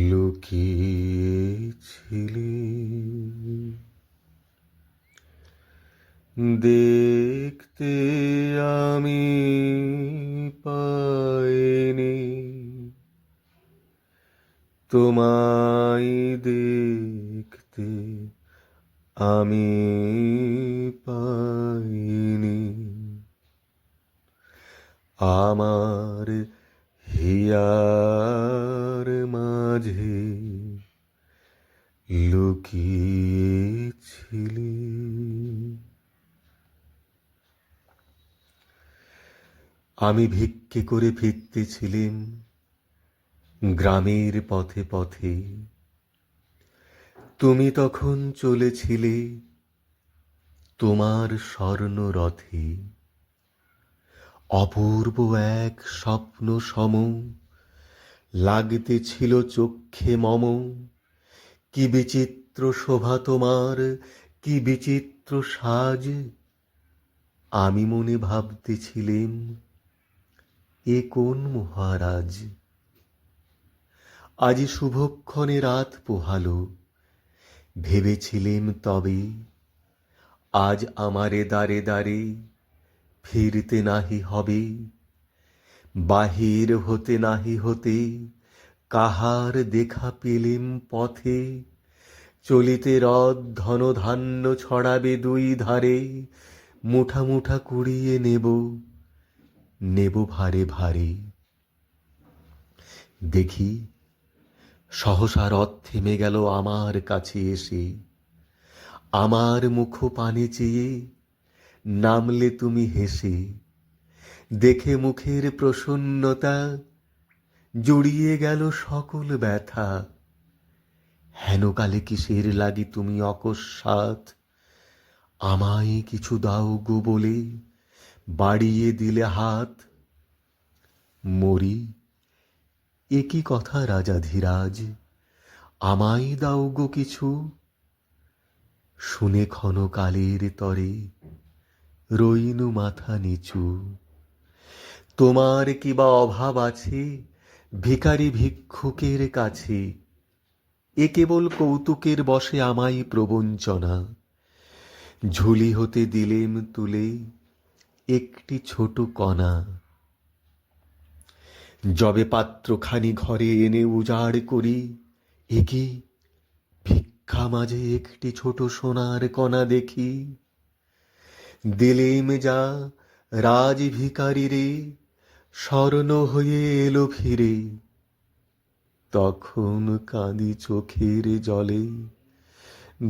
লুকিয়েছিলে, দেখতে আমি পাইনি, তোমায় দেখতে আমি পাইনি। আমার হিয়ার মাঝে লুকিয়েছিলে। আমি ভিক্ষে করে ফিরতেছিলাম গ্রামের পথে পথে, তুমি তখন চলেছিলে তোমার স্বর্ণরথে। অপূর্ব এক স্বপ্ন সম লাগতেছিল চক্ষে মম। কি বিচিত্র শোভা তোমার, কি বিচিত্র সাজ। আমি মনে ভাবতেছিলাম, এ কোন মহারাজ। আজি শুভক্ষণে রাত পোহালো, ভেবেছিলেম তবে আজ আমারে দ্বারে দ্বারে ফিরতে নাহি হবে। বাহির হতে নাহি হতে কাহার দেখা পেলেম পথে। চলিতে রথ ধন ধান্য ছড়াবে দুই ধারে, মুঠা মুঠা কুড়িয়ে নেব, নেব ভারে ভারে। দেখি সহসা রথ থেমে গেল আমার কাছে এসে। আমার মুখ পানে চেয়ে নামলে তুমি হেসে। দেখে মুখের প্রসন্নতা জুড়িয়ে গেল সকল ব্যথা। হেনকালে কিসের লাগি তুমি অকস্মাৎ আমায় কিছু দাও গো বলে বাড়িয়ে দিলে হাত। মরি, এ কি কথা রাজাধিরাজ, আমায় দাও গো কিছু। শুনে ক্ষণকালের তরে রইনু মাথা নিচু। তোমার কি বা অভাব আছে ভিখারি ভিক্ষুকের কাছে। এ কেবল কৌতুকের বশে আমায় প্রবঞ্চনা। ঝুলি হতে দিলেম তুলে একটি ছোট কণা। যবে পাত্রখানি ঘরে এনে উজাড় করি, এ কি ভিক্ষা মাঝে একটি ছোট সোনার কণা দেখি। দিলেম যা রাজ ভিখারি রে, স্বর্ণ হয়ে এলো ফিরে। তখন কাঁদি চোখের জলে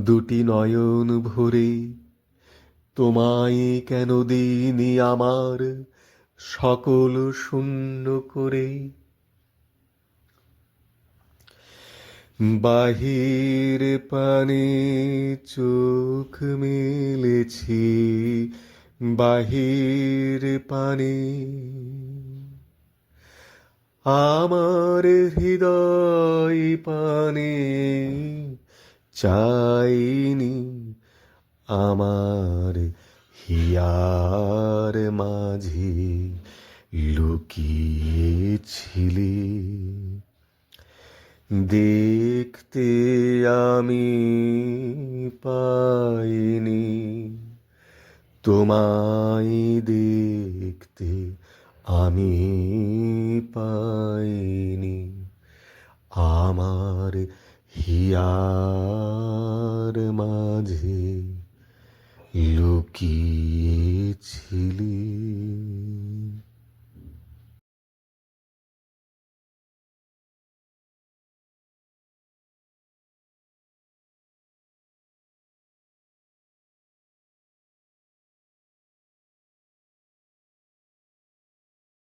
দুটি নয়ন ভরে। তোমায় কেন দিইনি আমার সকল শূন্য করে। বাহির পানে চোখ মেলেছি, বাহির পানে আমার হৃদয় পানে চাইনি। আমার হিয়ার মাঝে লুকিয়েছিলে, দেখতে আমি পাইনি, তোমায় দেখতে আমি পাইনি। আমার হিয়ার মাঝে লুকিয়েছিলে।